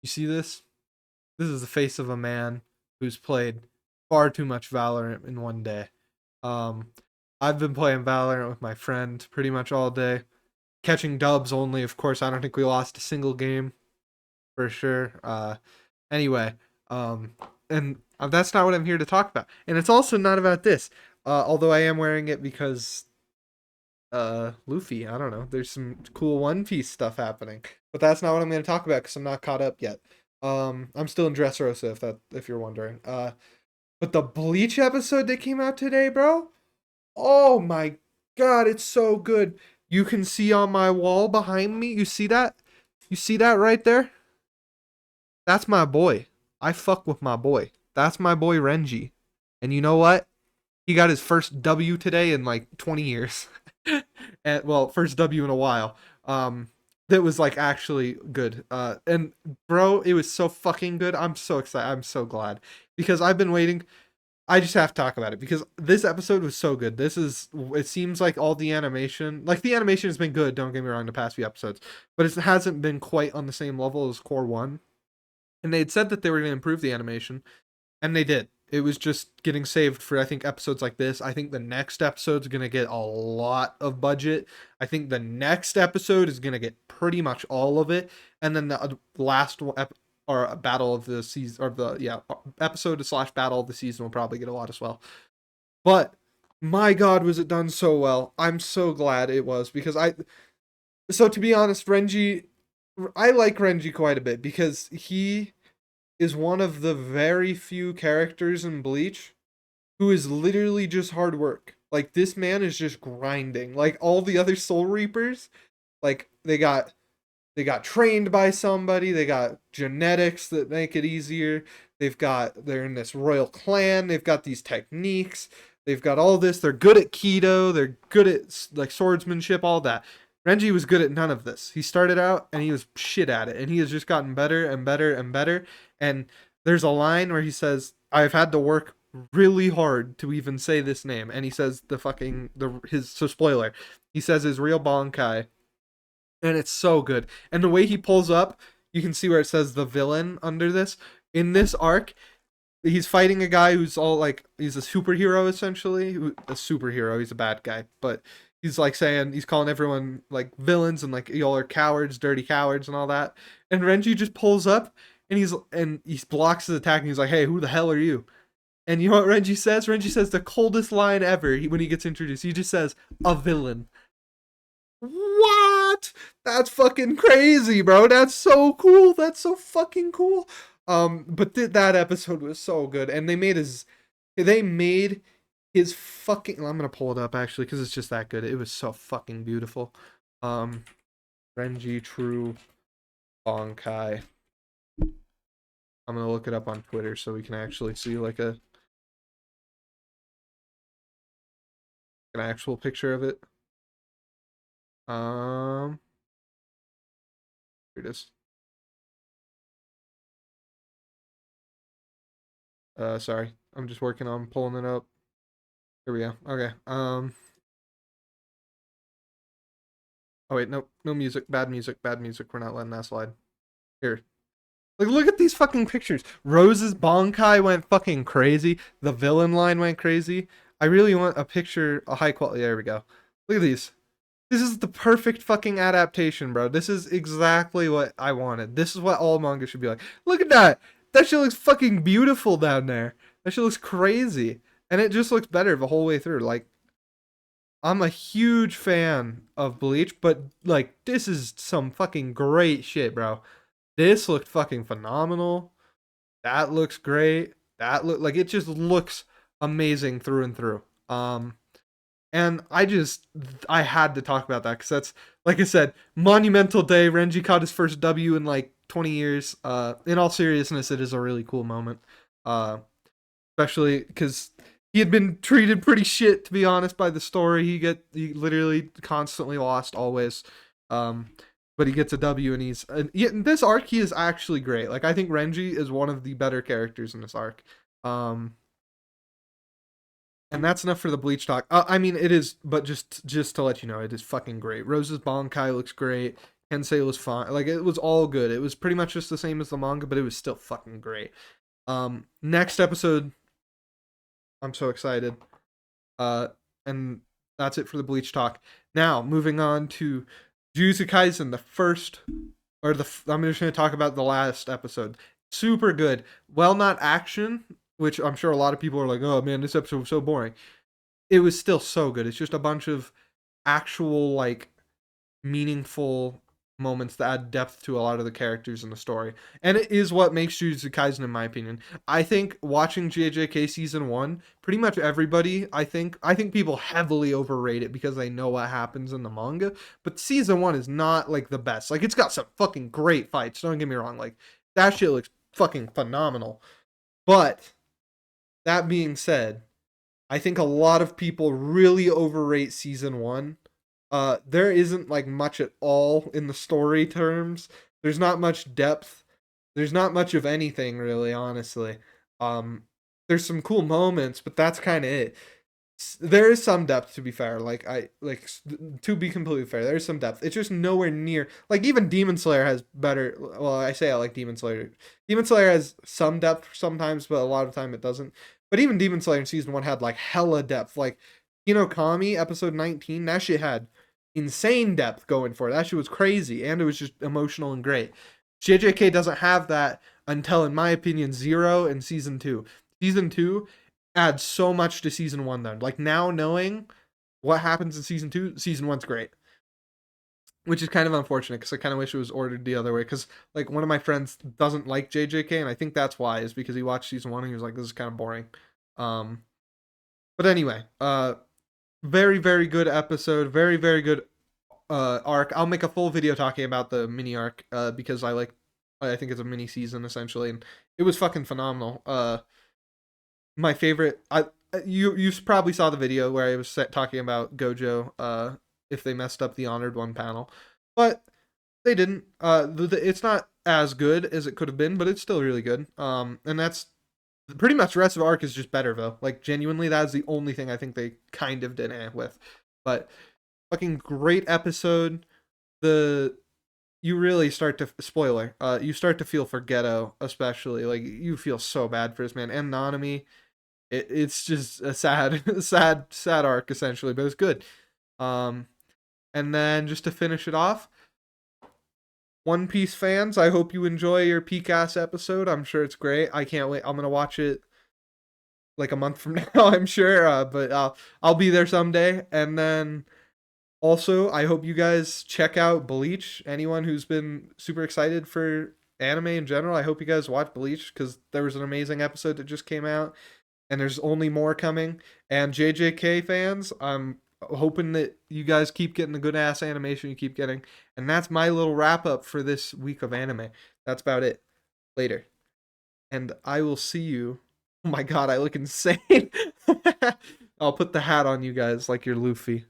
You see this? This is the face of a man who's played far too much Valorant in one day. Um, I've been playing Valorant with my friend pretty much all day, catching dubs only. Of course, I don't think we lost a single game for sure. Anyway, um, and that's not what I'm here to talk about. And it's also not about this. Although I am wearing it because Luffy. I don't know. There's some cool One Piece stuff happening, but that's not what I'm going to talk about because I'm not caught up yet. I'm still in Dressrosa if you're wondering. But the Bleach episode that came out today, bro. Oh my god, it's so good. You can see on my wall behind me. You see that? You see that right there? That's my boy. I fuck with my boy. That's my boy Renji. And you know what? He got his first W today in like 20 years. And well, first W in a while. That was like actually good. And bro, it was so fucking good. I'm so excited. I'm so glad because I've been waiting. I just have to talk about it because this episode was so good. It seems like all the animation, like the animation has been good, don't get me wrong, the past few episodes, but it hasn't been quite on the same level as Core 1. And they had said that they were going to improve the animation, and they did. It was just getting saved for, I think, episodes like this. I think the next episode's going to get a lot of budget. I think the next episode is going to get pretty much all of it. And then the last or battle of the season, or the, yeah, episode slash battle of the season will probably get a lot as well. But my God, was it done so well. I'm so glad it was because so to be honest, I like Renji quite a bit because he is one of the very few characters in Bleach who is literally just hard work. Like this man is just grinding. Like all the other Soul Reapers, like they got trained by somebody, they got genetics that make it easier. They're in this royal clan, they've got these techniques, they've got all this, they're good at Keto, they're good at like swordsmanship, all that. Renji was good at none of this. He started out and he was shit at it, and he has just gotten better and better and better. And there's a line where he says, "I've had to work really hard to even say this name," and he says so spoiler. He says his real Bankai, and it's so good. And the way he pulls up, you can see where it says the villain under this. In this arc, he's fighting a guy who's all like he's a superhero essentially. A superhero, he's a bad guy, but he's like saying he's calling everyone like villains and like y'all are cowards, dirty cowards and all that. And Renji just pulls up and he blocks his attack and he's like, "Hey, who the hell are you?" And you know what Renji says? Renji says the coldest line ever when he gets introduced. He just says, "A villain." What? That's fucking crazy, bro. That's so cool. That's so fucking cool. But that episode was so good, and they made his fucking. I'm gonna pull it up actually because it's just that good. It was so fucking beautiful. Um, Renji True Bankai. I'm gonna look it up on Twitter so we can actually see like an actual picture of it. Here it is. Sorry, I'm just working on pulling it up. Here we go. Okay. Oh wait, no, no music. Bad music. Bad music. We're not letting that slide. Here. Like, look at these fucking pictures. Rose's Bankai went fucking crazy. The villain line went crazy. I really want a picture, a high quality. There we go. Look at these. This is the perfect fucking adaptation, bro. This is exactly what I wanted. This is what all manga should be like. Look at that. That shit looks fucking beautiful down there. That shit looks crazy. And it just looks better the whole way through. Like, I'm a huge fan of Bleach, but like this is some fucking great shit, bro. This looked fucking phenomenal. That looks great. That look like it just looks amazing through and through. And I had to talk about that because that's like I said, monumental day. Renji caught his first W in like 20 years. In all seriousness, it is a really cool moment. Uh, Especially because he had been treated pretty shit, to be honest, by the story. He literally constantly lost always. Um, but he gets a W, and in this arc he is actually great. Like I think Renji is one of the better characters in this arc. Um, and that's enough for the Bleach talk. I mean, it is, but just to let you know, it is fucking great. Rose's Bankai looks great. Tensei was fine. Like it was all good. It was pretty much just the same as the manga, but it was still fucking great. Next episode, I'm so excited. Uh, and that's it for the Bleach talk. Now, moving on to Jujutsu Kaisen, the first, or the, I'm just going to talk about the last episode. Super good. Well, not action, which I'm sure a lot of people are like, oh man, this episode was so boring. It was still so good. It's just a bunch of actual, like, meaningful moments that add depth to a lot of the characters in the story. And it is what makes Jujutsu Kaisen, in my opinion. I think watching JJK season 1, pretty much everybody, I think people heavily overrate it because they know what happens in the manga, but season 1 is not like the best. Like it's got some fucking great fights, don't get me wrong. Like that shit looks fucking phenomenal. But that being said, I think a lot of people really overrate season 1. There isn't like much at all in the story terms. There's not much depth. There's not much of anything really, honestly. Um, there's some cool moments, but that's kind of it. There is some depth, to be fair. To be completely fair, there is some depth. It's just nowhere near. Like even Demon Slayer has better. Well, I say I like Demon Slayer. Demon Slayer has some depth sometimes, but a lot of time it doesn't. But even Demon Slayer in season 1 had like hella depth. Like Kami episode 19, that shit had insane depth going for it. That shit was crazy, and it was just emotional and great. JJK doesn't have that until, in my opinion, Zero and season 2. Season 2 adds so much to season 1 though. Like now knowing what happens in season 2, season 1's great. Which is kind of unfortunate because I kind of wish it was ordered the other way. Because like one of my friends doesn't like JJK, and I think that's why, is because he watched season 1 and he was like, "This is kind of boring." Um, but anyway, very very good episode, very very good arc. I'll make a full video talking about the mini arc because I think it's a mini season essentially, and it was fucking phenomenal. My favorite, you probably saw the video where I was talking about Gojo if they messed up the Honored One panel, but they didn't. It's not as good as it could have been, but it's still really good. And that's pretty much the rest of the arc is just better though. Like genuinely, that is the only thing I think they kind of did with. But fucking great episode. The You really start to, spoiler, you start to feel for Geto, especially. Like you feel so bad for this man and Nanami. It's just a sad sad arc essentially, but it's good. Um and then just to finish it off, One Piece fans, I hope you enjoy your peak ass episode. I'm sure it's great. I can't wait. I'm gonna watch it like a month from now, I'm sure. But I'll be there someday. And then also, I hope you guys check out Bleach. Anyone who's been super excited for anime in general, I hope you guys watch Bleach because there was an amazing episode that just came out, and there's only more coming. And JJK fans, I'm hoping that you guys keep getting the good ass animation you keep getting. And that's my little wrap up for this week of anime. That's about it. Later. And I will see you. Oh my god, I look insane. I'll put the hat on you guys like you're Luffy.